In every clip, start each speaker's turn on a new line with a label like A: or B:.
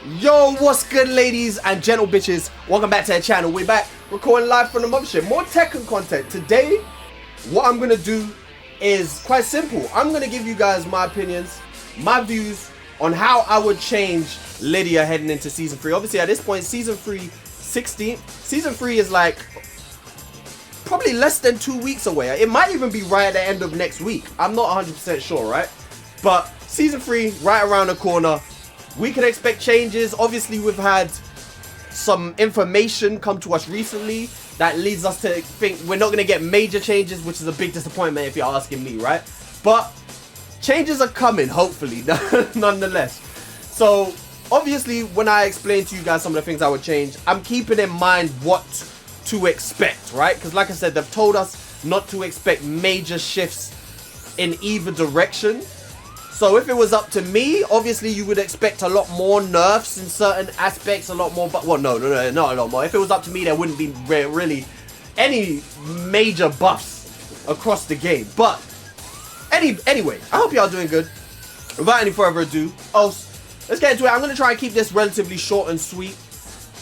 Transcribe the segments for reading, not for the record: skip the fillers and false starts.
A: Yo, what's good, ladies and gentle bitches? Welcome back to the channel. We're back recording live from the mothership. More Tekken content. Today, what I'm going to do is quite simple. I'm going to give you guys my opinions, my views on how I would change Lidia heading into Season 3. Obviously, at this point, Season 3, 16th. Season 3 is like probably less than 2 weeks away. It might even be right at the end of next week. I'm not 100% sure, right? But Season 3, right around the corner. We can expect changes. Obviously, we've had some information come to us recently that leads us to think we're not going to get major changes, which is a big disappointment if you're asking me, right? But changes are coming, hopefully, nonetheless. So, obviously, when I explain to you guys some of the things I would change, I'm keeping in mind what to expect, right? Because like I said, they've told us not to expect major shifts in either direction. So if it was up to me, obviously you would expect a lot more nerfs in certain aspects, a lot more, but well, no, not a lot more. If it was up to me, there wouldn't be really any major buffs across the game. But anyway, I hope y'all doing good. Without any further ado, let's get into it. I'm going to try and keep this relatively short and sweet.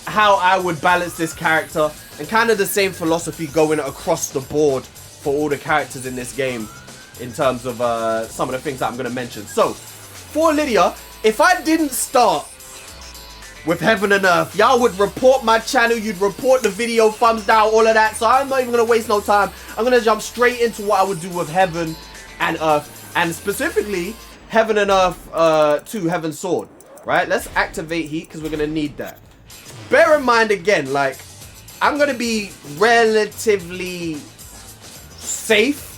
A: How I would balance this character and kind of the same philosophy going across the board for all the characters in this game. In terms of some of the things that I'm going to mention. So, for Lidia, if I didn't start with Heaven and Earth, y'all would report my channel, you'd report the video, thumbs down, all of that. So I'm not even going to waste no time. I'm going to jump straight into what I would do with Heaven and Earth. And specifically, Heaven and Earth 2, Heaven's Sword. Right? Let's activate Heat because we're going to need that. Bear in mind again, like, I'm going to be relatively safe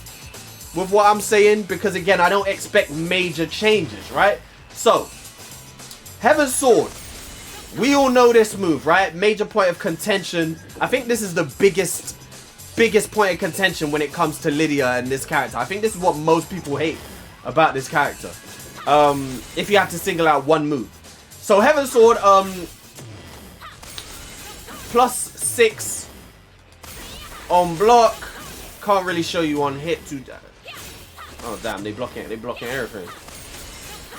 A: with what I'm saying, because again, I don't expect major changes, right? So, Heaven's Sword. We all know this move, right? Major point of contention. I think this is the biggest point of contention when it comes to Lidia and this character. I think this is what most people hate about this character. If you have to single out one move. So, Heaven's Sword, +6 on block. Can't really show you on hit too. Oh damn, they blocking everything.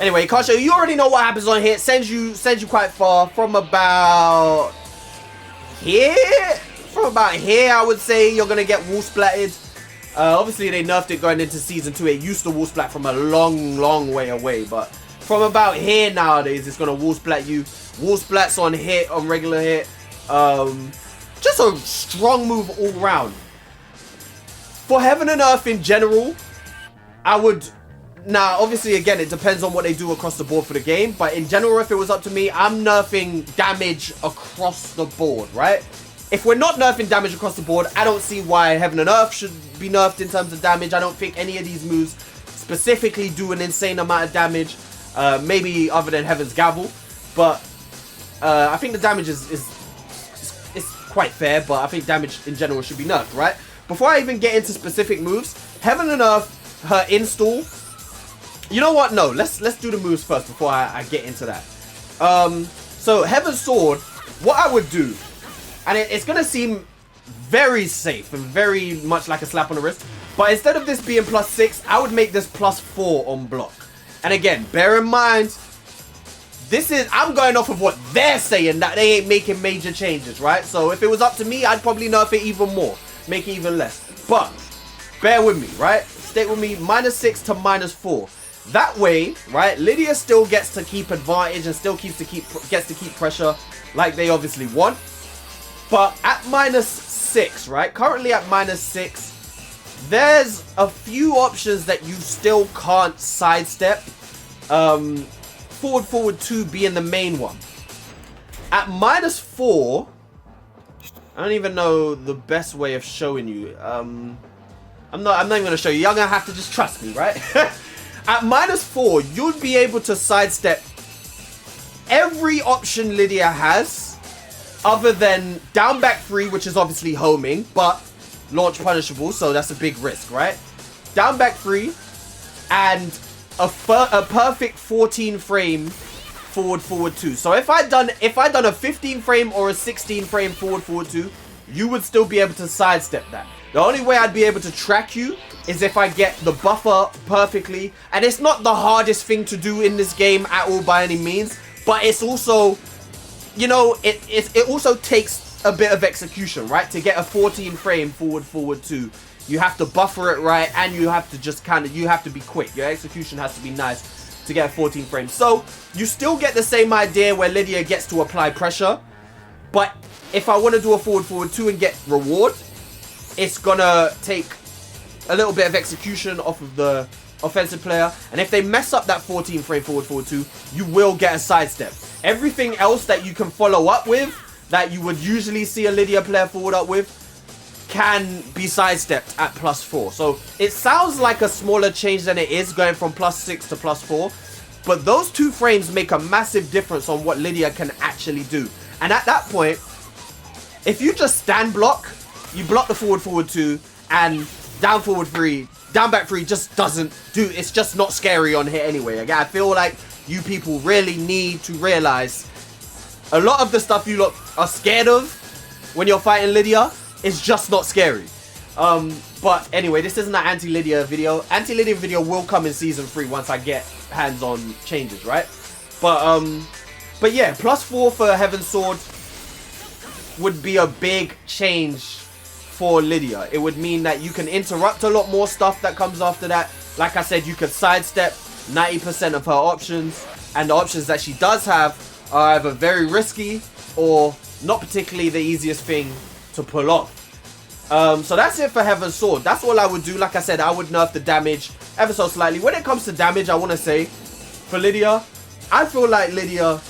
A: Anyway, can't show you. You already know what happens on hit. Sends you quite far. From about here, I would say you're gonna get wall splatted. Obviously they nerfed it going into Season 2. It used to wall splat from a long way away, but from about here nowadays it's gonna wall splat you. Wall splats on hit, on regular hit. Just a strong move all round. For Heaven and Earth in general, I would... Now, obviously, again, it depends on what they do across the board for the game. But in general, if it was up to me, I'm nerfing damage across the board, right? If we're not nerfing damage across the board, I don't see why Heaven and Earth should be nerfed in terms of damage. I don't think any of these moves specifically do an insane amount of damage. Maybe other than Heaven's Gavel. But I think the damage is quite fair. But I think damage in general should be nerfed, right? Before I even get into specific moves, Heaven and Earth, her install. You know what? No, let's do the moves first before I get into that. So Heaven's Sword, what I would do, and it's gonna seem very safe and very much like a slap on the wrist, but instead of this being +6, I would make this +4 on block. And again, bear in mind, I'm going off of what they're saying, that they ain't making major changes, right? So if it was up to me, I'd probably nerf it even more. Make it even less. But bear with me, right? Stay with me. -6 to -4. That way, right, Lidia still gets to keep advantage and still gets to keep pressure like they obviously want. But at -6, right? Currently at -6, there's a few options that you still can't sidestep. Forward 2 being the main one. At -4, I don't even know the best way of showing you. I'm not even going to show you. You're going to have to just trust me, right? At -4, you'd be able to sidestep every option Lidia has, other than down back 3, which is obviously homing, but launch punishable, so that's a big risk, right? Down back 3, and a perfect 14 frame forward 2. So if I done a 15 frame or a 16 frame forward 2, you would still be able to sidestep that. The only way I'd be able to track you is if I get the buffer perfectly. And it's not the hardest thing to do in this game at all by any means. But it's also you know, it also takes a bit of execution, right? To get a 14 frame forward 2, you have to buffer it right, and you have to just you have to be quick. Your execution has to be nice to get a 14 frame. So you still get the same idea where Lidia gets to apply pressure, but if I want to do a forward 2 and get reward, it's gonna take a little bit of execution off of the offensive player, and if they mess up that 14 frame forward 2, you will get a sidestep. Everything else that you can follow up with, that you would usually see a Lidia player forward up with, can be sidestepped at +4. So it sounds like a smaller change than it is, going from +6 to +4, but those 2 frames make a massive difference on what Lidia can actually do. And at that point, if you just stand block, you block the forward 2, and down forward 3, down back 3 just doesn't do, it's just not scary on hit anyway. Again, I feel like you people really need to realize a lot of the stuff you lot are scared of when you're fighting Lidia is just not scary. But anyway, this isn't an anti-Lidia video. Anti-Lidia video will come in season 3 once I get hands-on changes, right? But yeah, +4 for Heaven's Sword would be a big change for Lidia. It would mean that you can interrupt a lot more stuff that comes after that. Like I said, you could sidestep 90% of her options, and the options that she does have are either very risky or not particularly the easiest thing to pull off. So that's it for Heaven's Sword. That's all I would do. Like I said, I would nerf the damage ever so slightly. When it comes to damage, I want to say, for Lidia, I feel like Lidia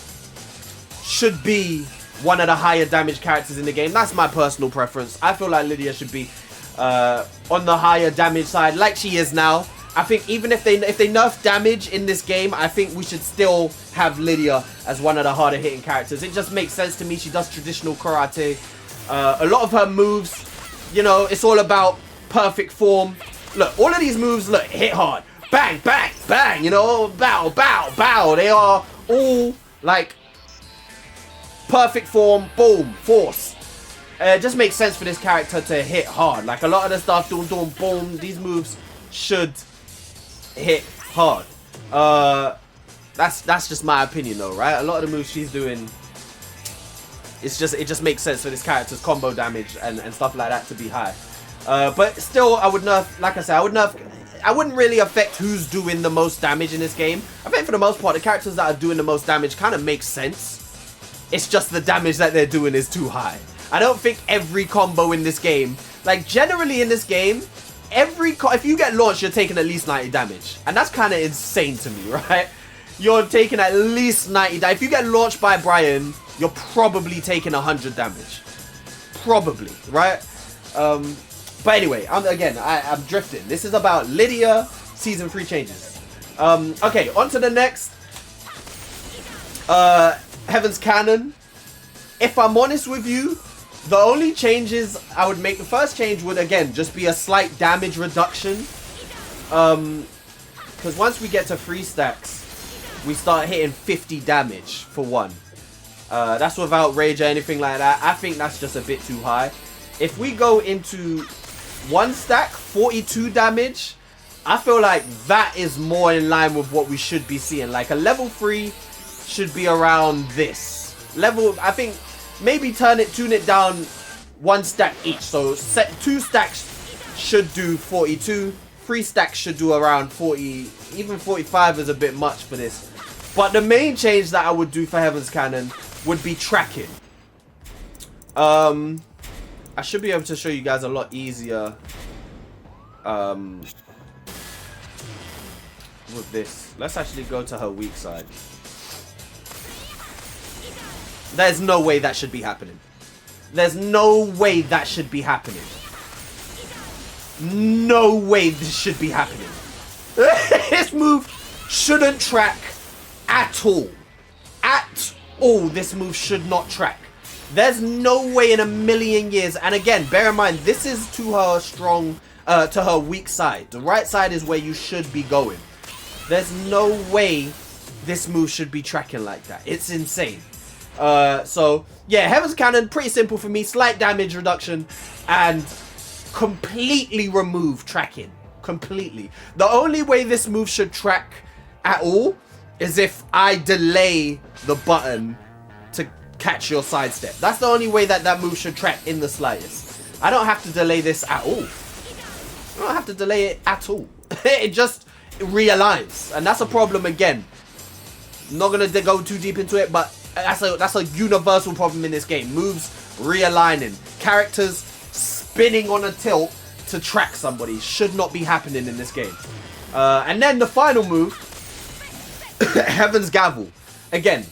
A: should be one of the higher damage characters in the game. That's my personal preference. I feel like Lidia should be on the higher damage side, like she is now. I think even if they nerf damage in this game, I think we should still have Lidia as one of the harder hitting characters. It just makes sense to me. She does traditional karate. A lot of her moves, you know, it's all about perfect form. Look, all of these moves, look, hit hard. Bang, bang, bang, you know, bow, bow, bow. They are all like perfect form, boom, force. It just makes sense for this character to hit hard. Like a lot of the stuff, doom, doom, boom, these moves should hit hard. That's just my opinion though, right? A lot of the moves she's doing, it just makes sense for this character's combo damage and stuff like that to be high. But still, I would nerf, like I said, I wouldn't really affect who's doing the most damage in this game. I think for the most part, the characters that are doing the most damage kind of make sense. It's just the damage that they're doing is too high. I don't think every combo in this game, like generally in this game, if you get launched, you're taking at least 90 damage. And that's kind of insane to me, right? You're taking at least 90 damage. If you get launched by Brian, you're probably taking 100 damage. Probably, right? But anyway, I'm drifting. This is about Lidia Season 3 changes. Okay, on to the next. Heaven's Cannon. If I'm honest with you, the only changes I would make, the first change would again just be a slight damage reduction. Because once we get to 3 stacks, we start hitting 50 damage for 1. That's without rage or anything like that. I think that's just a bit too high. If we go into 1 stack, 42 damage, I feel like that is more in line with what we should be seeing. Like a level 3 should be around this level. I think maybe tune it down 1 stack each. So 2 stacks should do 42. 3 stacks should do around 40. Even 45 is a bit much for this. But the main change that I would do for Heaven's Cannon would be tracking. I should be able to show you guys a lot easier with this. Let's actually go to her weak side. There's no way that should be happening. There's no way that should be happening. No way this should be happening. This move shouldn't track at all. At all, this move should not track. There's no way in a million years. And again, bear in mind, this is to her strong, to her weak side. The right side is where you should be going. There's no way this move should be tracking like that. It's insane. So yeah, Heaven's Cannon, pretty simple for me. Slight damage reduction and completely remove tracking. Completely. The only way this move should track at all is if I delay the button catch your sidestep. That's the only way that that move should track in the slightest. I don't have to delay this at all. I don't have to delay it at all. It just realigns, and that's a problem again. Not gonna go too deep into it, but that's a universal problem in this game. Moves realigning, characters spinning on a tilt to track somebody should not be happening in this game. And then the final move, Heaven's Gavel. Again,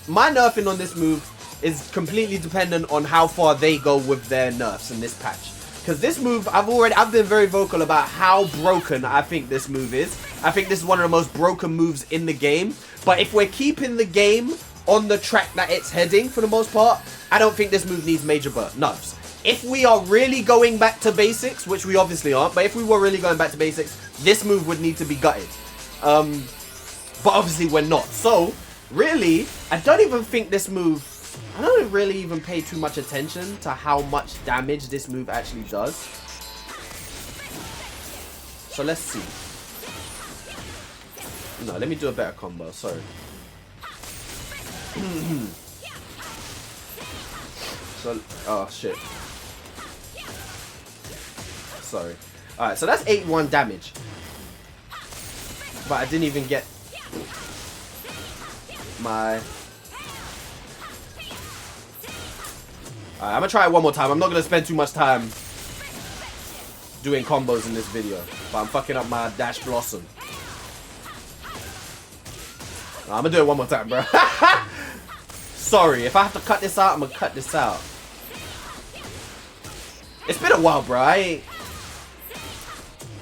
A: my nerfing on this move is completely dependent on how far they go with their nerfs in this patch. Because this move, I've been very vocal about how broken I think this move is. I think this is one of the most broken moves in the game. But if we're keeping the game on the track that it's heading for the most part, I don't think this move needs major nerfs. If we are really going back to basics, which we obviously aren't, but if we were really going back to basics, this move would need to be gutted. But obviously we're not. So, really, I don't even think this move... I don't really even pay too much attention to how much damage this move actually does. So let's see. No, let me do a better combo. Sorry. So, oh shit. Sorry. Alright, so that's 81 damage. But I didn't even get my... Alright, I'm gonna try it one more time. I'm not gonna spend too much time doing combos in this video, but I'm fucking up my Dash Blossom. I'm gonna do it one more time, bro. Sorry, if I have to cut this out, I'm gonna cut this out. It's been a while, bro. I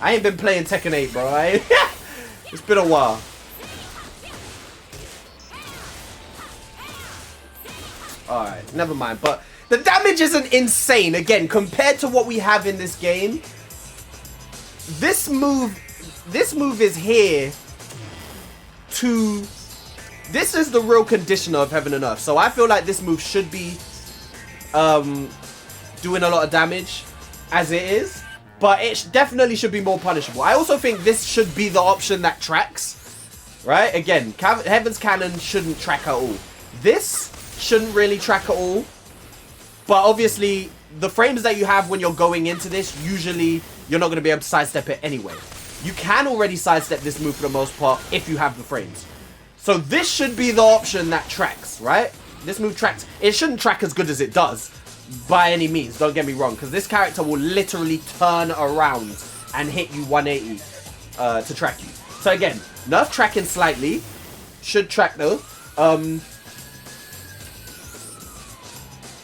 A: ain't been playing Tekken 8, bro. It's been a while. Alright, never mind. But the damage isn't insane. Again, compared to what we have in this game, this move is here to... This is the real conditioner of Heaven and Earth. So I feel like this move should be doing a lot of damage as it is. But it definitely should be more punishable. I also think this should be the option that tracks. Right? Again, Heaven's Cannon shouldn't track at all. This shouldn't really track at all. But obviously, the frames that you have when you're going into this, usually you're not going to be able to sidestep it anyway. You can already sidestep this move for the most part if you have the frames. So this should be the option that tracks, right? This move tracks. It shouldn't track as good as it does by any means, don't get me wrong, because this character will literally turn around and hit you 180 to track you. So again, nerf tracking slightly. Should track though.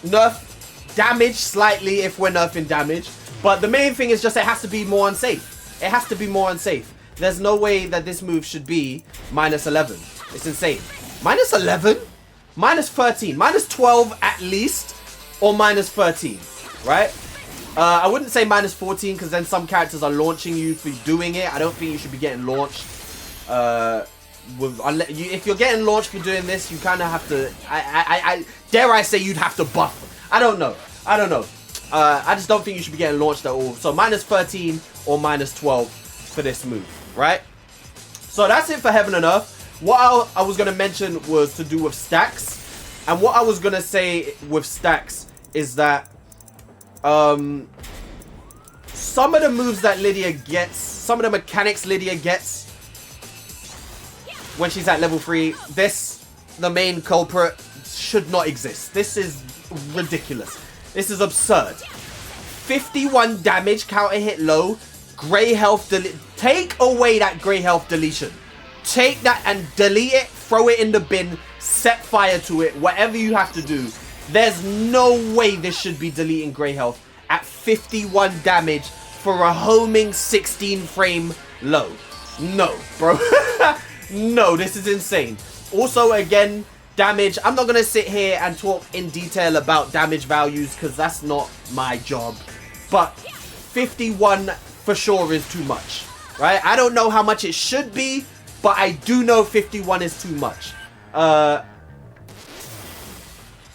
A: Nerf damage slightly if we're nerfing damage. But the main thing is just it has to be more unsafe. It has to be more unsafe. There's no way that this move should be minus 11. It's insane. Minus 11? Minus 13. Minus 12 at least. Or minus 13. Right? I wouldn't say minus 14 because then some characters are launching you for doing it. I don't think you should be getting launched. If you're getting launched for doing this, you kind of have to... dare I say you'd have to buff. I don't know. I just don't think you should be getting launched at all. So minus 13 or minus 12 for this move. Right? So that's it for Heaven and Earth. What I was going to mention was to do with stacks. And what I was going to say with stacks is that some of the moves that Lidia gets, some of the mechanics Lidia gets when she's at level 3, the main culprit, should not exist. This is ridiculous. This is absurd. 51 damage, counter hit low, grey health delete. Take away that grey health deletion. Take that and delete it, throw it in the bin, set fire to it, whatever you have to do. There's no way this should be deleting grey health at 51 damage for a homing 16 frame low. No, bro. No, this is insane. Also, again, damage. I'm not going to sit here and talk in detail about damage values because that's not my job. But 51 for sure is too much, right? I don't know how much it should be, but I do know 51 is too much. I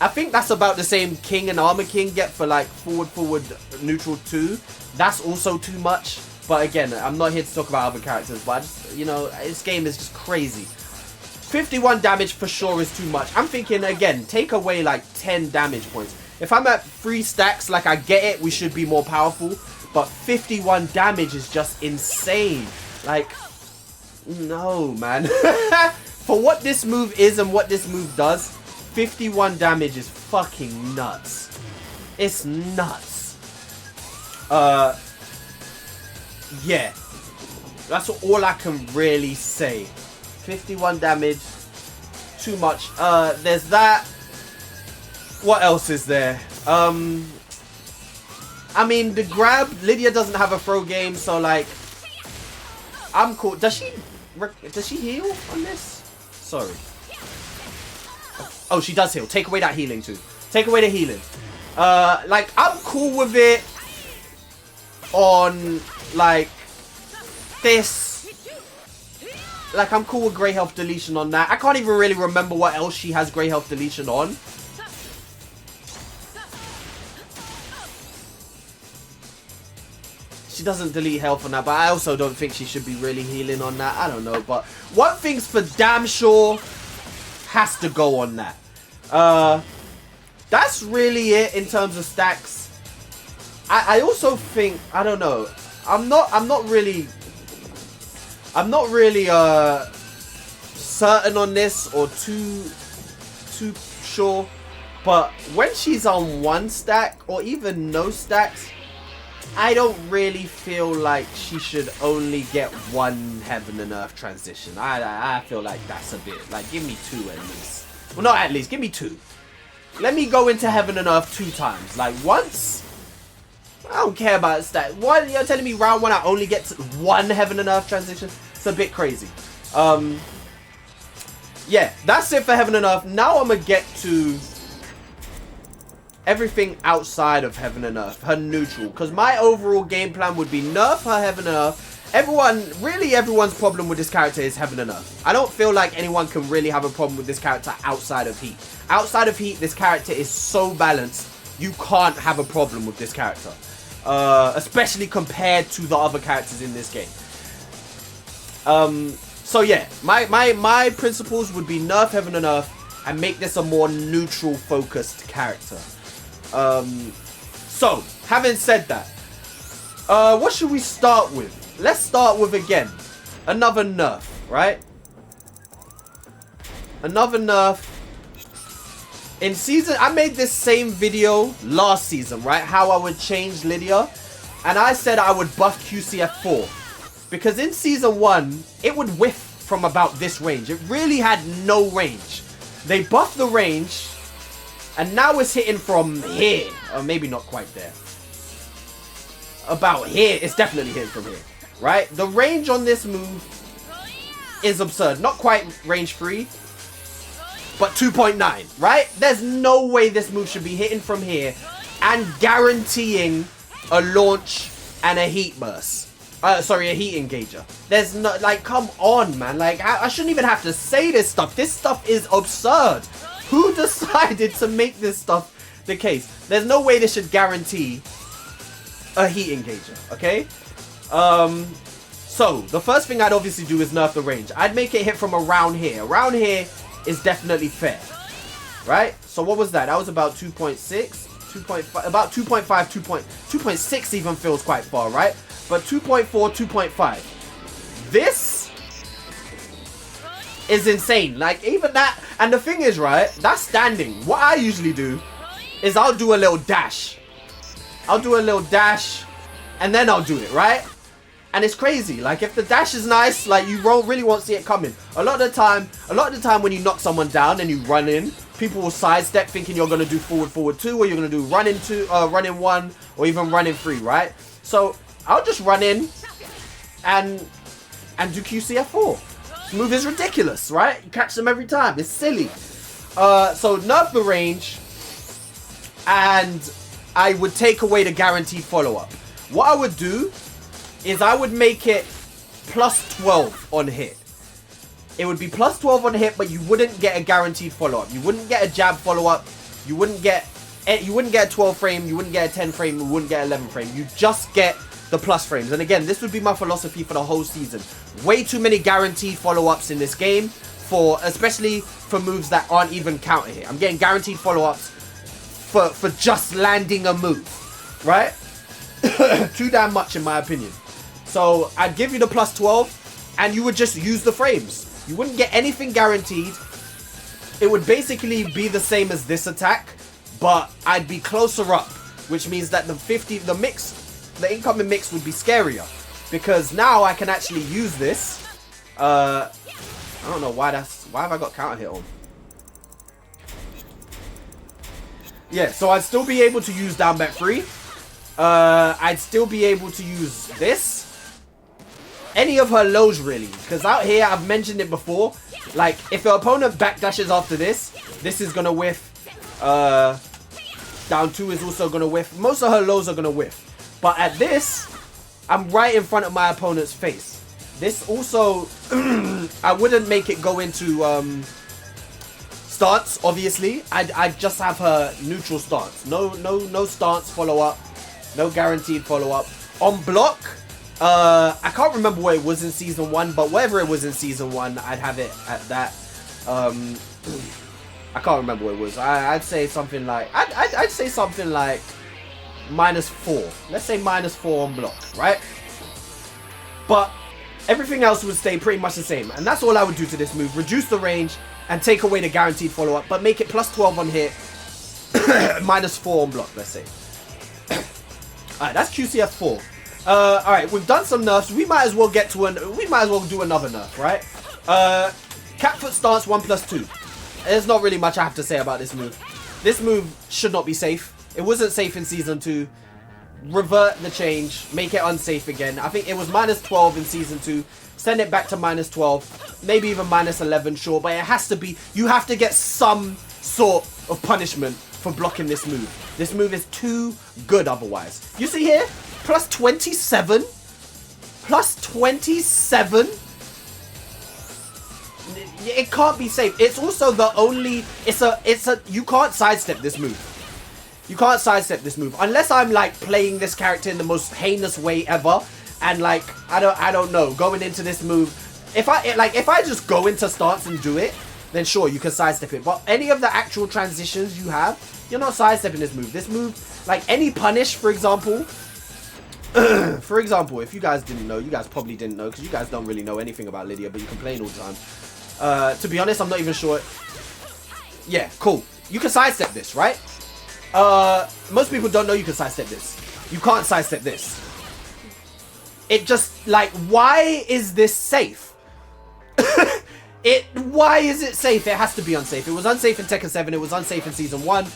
A: think that's about the same King and Armor King get for like forward, neutral 2. That's also too much. But again, I'm not here to talk about other characters, but I just, you know, this game is just crazy. 51 damage for sure is too much. I'm thinking, again, take away like 10 damage points. If I'm at 3 stacks, like I get it, we should be more powerful. But 51 damage is just insane. Like, no, man. For what this move is and what this move does, 51 damage is fucking nuts. It's nuts. Yeah. That's all I can really say. 51 damage. Too much. There's that. What else is there? I mean, the grab. Lidia doesn't have a throw game, so like, I'm cool. Does she heal on this? Sorry. Oh, she does heal. Take away that healing too. Take away the healing. Like, I'm cool with it on like this. Like, I'm cool with grey health deletion on that. I can't even really remember what else she has grey health deletion on. She doesn't delete health on that, but I also don't think she should be really healing on that. I don't know, but one thing's for damn sure has to go on that. That's really it in terms of stacks. I also think, I don't know. I'm not really certain on this or too sure, but when she's on 1 stack or even no stacks, I don't really feel like she should only get 1 heaven and earth transition. I feel like that's a bit, like, give me 2 at least. Well, not at least, give me 2. Let me go into heaven and earth 2 times. Like, once, I don't care about stat. What, you're telling me round 1 I only get 1 heaven and earth transition? It's a bit crazy. Yeah, that's it for heaven and earth. Now I'm gonna get to everything outside of heaven and earth, her neutral, because my overall game plan would be nerf her heaven and earth. Everyone's problem with this character is heaven and earth. I don't feel like anyone can really have a problem with this character outside of heat. Outside of heat, this character is so balanced, you can't have a problem with this character, especially compared to the other characters in this game. So yeah, my principles would be nerf heaven and earth and make this a more neutral focused character. So having said that, what should we start with? Let's start with, again, another nerf, right? Another nerf. In season, I made this same video last season, right? How I would change Lidia. And I said I would buff QCF4. Because in season 1, it would whiff from about this range. It really had no range. They buffed the range. And now it's hitting from here. Or maybe not quite there. About here. It's definitely hitting from here. Right? The range on this move is absurd. Not quite range 3. But 2.9. Right? There's no way this move should be hitting from here. And guaranteeing a launch and a heat burst. Sorry, a heat engager. There's no... Like, come on, man. Like, I shouldn't even have to say this stuff. This stuff is absurd. Who decided to make this stuff the case? There's no way this should guarantee a heat engager, okay? So, the first thing I'd obviously do is nerf the range. I'd make it hit from around here. Around here is definitely fair, right? So, what was that? That was about 2.6, 2.5, about 2.5, 2.6 even feels quite far, right? But 2.4, 2.5. This is insane. Like, even that. And the thing is, right, that's standing. What I usually do is I'll do a little dash. I'll do a little dash and then I'll do it, right? And it's crazy. Like, if the dash is nice, like, you really won't see it coming. A lot of the time when you knock someone down and you run in, people will sidestep thinking you're going to do forward 2, or you're going to do run in 1, or even run in 3, right? So I'll just run in and do QCF4. This move is ridiculous, right? You catch them every time. It's silly. So nerf the range, and I would take away the guaranteed follow-up. What I would do is I would make it plus 12 on hit. It would be plus 12 on hit, but you wouldn't get a guaranteed follow-up. You wouldn't get a jab follow-up. You wouldn't get a 12 frame. You wouldn't get a 10 frame. You wouldn't get 11 frame. You just get the plus frames. And again, this would be my philosophy for the whole season. Way too many guaranteed follow-ups in this game. for, especially for moves that aren't even counter hit. I'm getting guaranteed follow-ups for just landing a move, right? Too damn much in my opinion. So I'd give you the plus 12 and you would just use the frames. You wouldn't get anything guaranteed. It would basically be the same as this attack, but I'd be closer up, which means that the incoming mix would be scarier, because now I can actually use this. I don't know why have I got counter hit on? Yeah, so I'd still be able to use down back 3. I'd still be able to use this. Any of her lows, really. Because out here, I've mentioned it before. Like, if your opponent backdashes after this is going to whiff. Down 2 is also going to whiff. Most of her lows are going to whiff. But at this, I'm right in front of my opponent's face. This also, I wouldn't make it go into stance, obviously. I'd just have her neutral stance. No stance follow-up. No guaranteed follow-up. On block, I can't remember what it was in Season 1, but whatever it was in Season 1, I'd have it at that. I can't remember what it was. I'd say something like... I'd say something like -4. Let's say -4 on block, right? But everything else would stay pretty much the same. And that's all I would do to this move. Reduce the range and take away the guaranteed follow-up, but make it plus 12 on hit, -4 on block, let's say. Alright, that's QCF 4. Alright, we've done some nerfs. We might as well do another nerf, right? Catfoot stance 1+2. There's not really much I have to say about this move. This move should not be safe. It wasn't safe in Season 2. Revert the change. Make it unsafe again. I think it was -12 in Season 2. Send it back to -12. Maybe even -11, sure. But it has to be... You have to get some sort of punishment for blocking this move. This move is too good otherwise. You see here? Plus 27? Plus 27? It can't be safe. It's also the only... You can't sidestep this move. You can't sidestep this move unless I'm like playing this character in the most heinous way ever, and like I don't know, going into this move. If I just go into stance and do it, then sure you can sidestep it. But any of the actual transitions you have, you're not sidestepping this move. This move, like any punish, for example. For example, if you guys didn't know, you guys probably didn't know because you guys don't really know anything about Lidia, but you complain all the time. To be honest, I'm not even sure. Yeah, cool. You can sidestep this, right? Most people don't know you can sidestep this. You can't sidestep this. It just, like, why is this safe? Why is it safe? It has to be unsafe. It was unsafe in Tekken 7. It was unsafe in Season 1.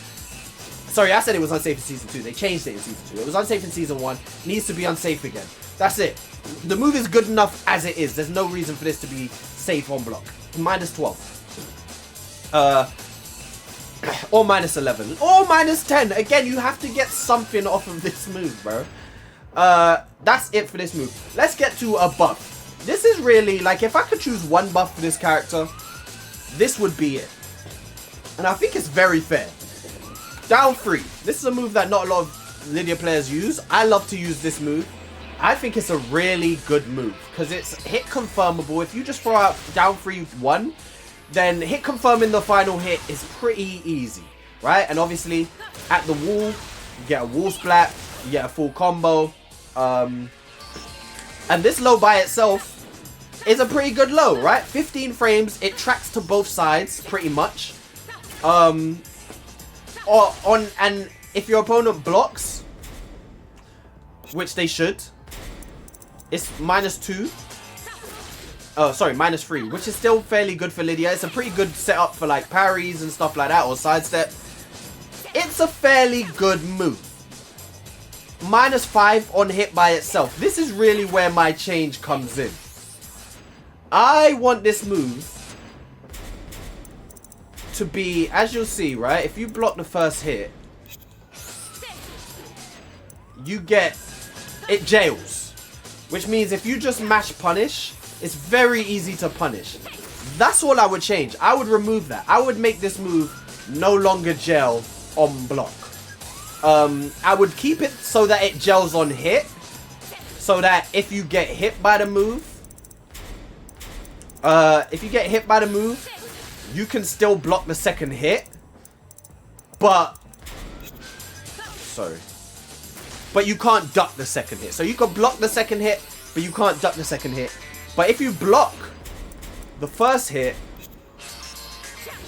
A: Sorry, I said it was unsafe in Season 2. They changed it in Season 2. It was unsafe in Season 1. It needs to be unsafe again. That's it. The move is good enough as it is. There's no reason for this to be safe on block. -12. Or -11. Or -10. Again, you have to get something off of this move, bro. That's it for this move. Let's get to a buff. This is really, like, if I could choose one buff for this character, this would be it. And I think it's very fair. Down 3. This is a move that not a lot of Lidia players use. I love to use this move. I think it's a really good move because it's hit confirmable. If you just throw out down 3-1, then hit confirming the final hit is pretty easy, right? And obviously, at the wall, you get a wall splat, you get a full combo. And this low by itself is a pretty good low, right? 15 frames, it tracks to both sides, pretty much. And if your opponent blocks, which they should, it's -2. Oh, sorry, -3, which is still fairly good for Lidia. It's a pretty good setup for like parries and stuff like that, or sidestep. It's a fairly good move. -5 on hit by itself. This is really where my change comes in. I want this move to be, as you'll see, right? If you block the first hit, you get, it jails. Which means if you just mash punish, it's very easy to punish. That's all I would change. I would remove that. I would make this move no longer gel on block. I would keep it so that it gels on hit. So that if you get hit by the move, if you get hit by the move, you can still block the second hit. But... Sorry. But you can't duck the second hit. So you can block the second hit, but you can't duck the second hit. But if you block the first hit,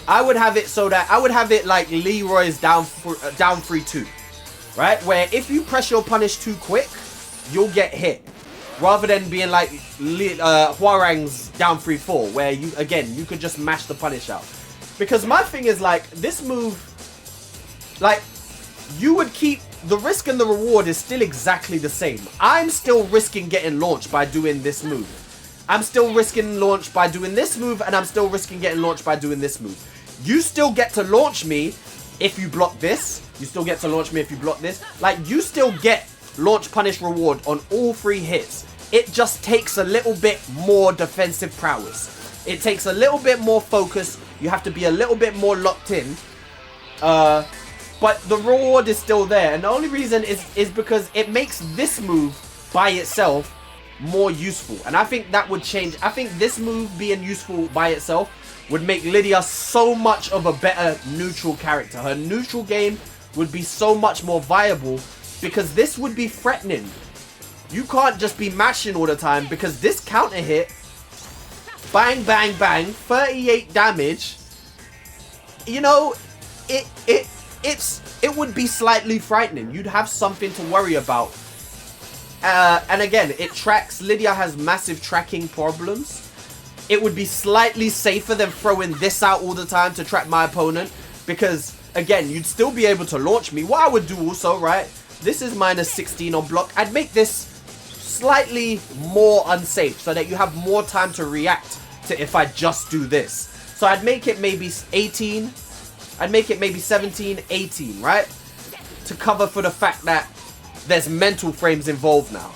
A: I would have it so that... I would have it like Leroy's down 3-2. Right? Where if you press your punish too quick, you'll get hit. Rather than being like Hwoarang's down 3-4, where you, again, you could just mash the punish out. Because my thing is like, this move, like, you would keep, the risk and the reward is still exactly the same. I'm still risking getting launched by doing this move. I'm still risking launch by doing this move, and I'm still risking getting launched by doing this move. You still get to launch me if you block this. You still get to launch me if you block this. Like, you still get launch, punish, reward on all 3 hits. It just takes a little bit more defensive prowess. It takes a little bit more focus. You have to be a little bit more locked in. But the reward is still there. And the only reason is because it makes this move by itself more useful. And I think that would change. I think this move being useful by itself would make Lidia so much of a better neutral character. Her neutral game would be so much more viable because this would be threatening. You can't just be mashing all the time because this counter hit, bang, bang, bang, 38 damage. You know, it would be slightly frightening. You'd have something to worry about. And again, it tracks. Lidia has massive tracking problems. It would be slightly safer than throwing this out all the time to track my opponent. Because, again, you'd still be able to launch me. What I would do also, right? This is minus 16 on block. I'd make this slightly more unsafe so that you have more time to react to if I just do this. So I'd make it maybe 18. I'd make it maybe 17, 18, right? To cover for the fact that there's mental frames involved now.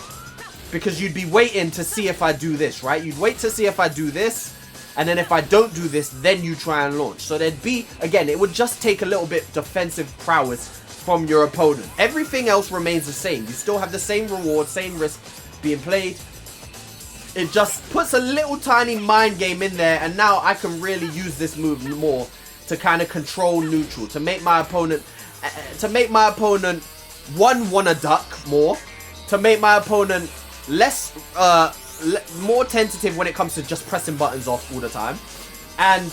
A: Because you'd be waiting to see if I do this, right? You'd wait to see if I do this. And then if I don't do this, then you try and launch. So there'd be, again, it would just take a little bit defensive prowess from your opponent. Everything else remains the same. You still have the same reward, same risk being played. It just puts a little tiny mind game in there. And now I can really use this move more to kind of control neutral. To make my opponent, one, wanna duck more. To make my opponent less, more tentative when it comes to just pressing buttons off all the time. And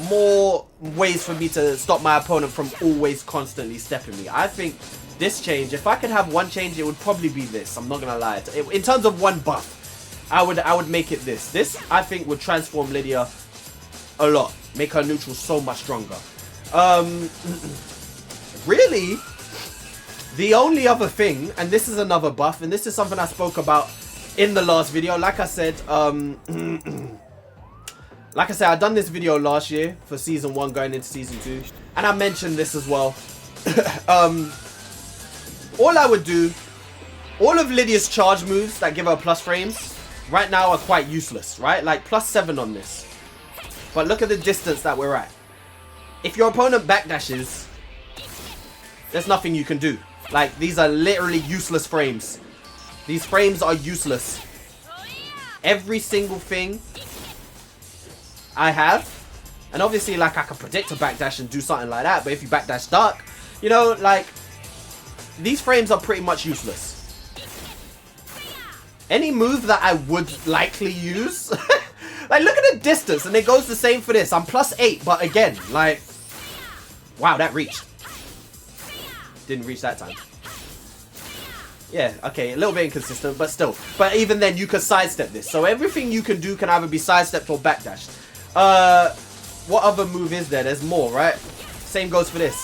A: more ways for me to stop my opponent from always constantly stepping me. I think this change, if I could have one change, it would probably be this. I'm not gonna lie. In terms of one buff, I would make it this. This, I think, would transform Lidia a lot. Make her neutral so much stronger. Really, the only other thing, and this is another buff, and this is something I spoke about in the last video. Like I said, I've done this video last year for season 1 going into season 2, and I mentioned this as well. All I would do, all of Lidia's charge moves that give her plus frames right now are quite useless, right? Like +7 on this. But look at the distance that we're at. If your opponent backdashes, there's nothing you can do. Like, these are literally useless frames. These frames are useless. Every single thing I have, and obviously, like, I can predict a backdash and do something like that, but if you backdash dark, you know, like, these frames are pretty much useless. Any move that I would likely use, like, look at the distance, and it goes the same for this. I'm +8, but again, like, wow, that reached. Didn't reach that time. Yeah, okay, a little bit inconsistent, but still. But even then, you can sidestep this. So everything you can do can either be sidestepped or backdashed. What other move is there? There's more, right? Same goes for this.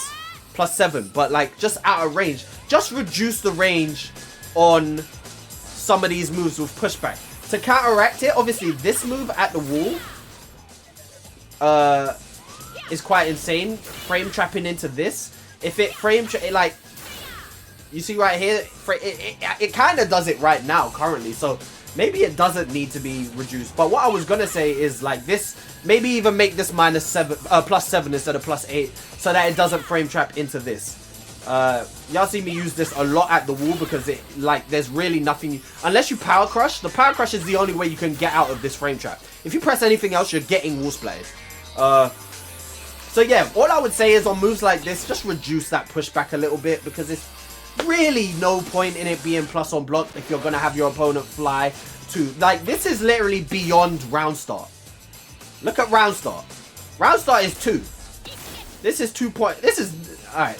A: +7, but like, just out of range. Just reduce the range on some of these moves with pushback. To counteract it, obviously, this move at the wall is quite insane. Frame trapping into this. If it like, you see right here, it kind of does it right now, currently. So maybe it doesn't need to be reduced. But what I was going to say is like this, maybe even make this +7 instead of +8 so that it doesn't frame trap into this. Y'all see me use this a lot at the wall because it, like, there's really nothing, unless you power crush. The power crush is the only way you can get out of this frame trap. If you press anything else, you're getting wall splatted. So yeah, all I would say is on moves like this, just reduce that pushback a little bit, because it's really no point in it being plus on block if you're gonna have your opponent fly to, like, this is literally beyond round start. Look at round start. Round start is 2. This is 2 point. This is alright.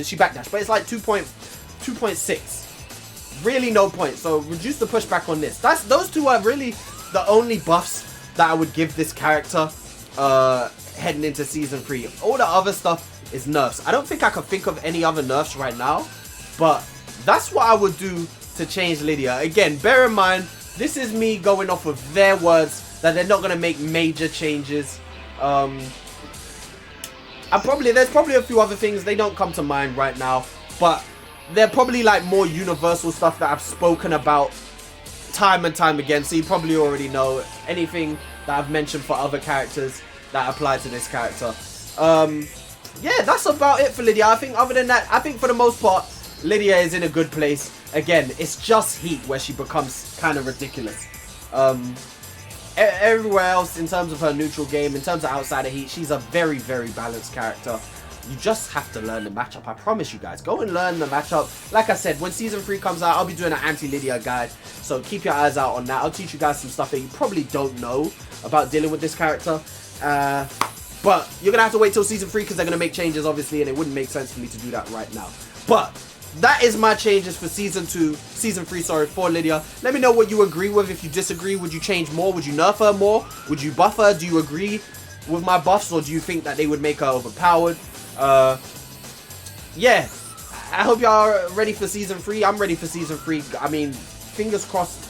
A: She backdash, but it's like 2.6. Really no point. So reduce the pushback on this. Those two are really the only buffs that I would give this character heading into season 3. All the other stuff is nerfs. I don't think I can think of any other nerfs right now, but that's what I would do to change Lidia. Again, bear in mind, this is me going off of their words that they're not going to make major changes. There's probably a few other things, they don't come to mind right now, but they're probably like more universal stuff that I've spoken about time and time again, so you probably already know anything that I've mentioned for other characters that apply to this character. Yeah, that's about it for Lidia. I think other than that, I think for the most part, Lidia is in a good place. Again, it's just heat where she becomes kind of ridiculous. Everywhere else, in terms of her neutral game, in terms of outside of heat, she's a very, very balanced character. You just have to learn the matchup. I promise you guys. Go and learn the matchup. Like I said, when Season 3 comes out, I'll be doing an anti-Lidia guide. So keep your eyes out on that. I'll teach you guys some stuff that you probably don't know about dealing with this character. But you're going to have to wait till Season 3 because they're going to make changes, obviously. And it wouldn't make sense for me to do that right now. But that is my changes for Season 3, sorry, for Lidia. Let me know what you agree with. If you disagree, would you change more? Would you nerf her more? Would you buff her? Do you agree with my buffs, or do you think that they would make her overpowered? Yeah, I hope y'all are ready for Season 3. I'm ready for Season 3. I mean, fingers crossed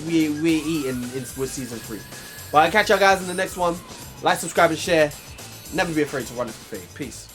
A: we're eating with Season 3. But I'll catch y'all guys in the next one. Like, subscribe, and share. Never be afraid to run it for fame. Peace.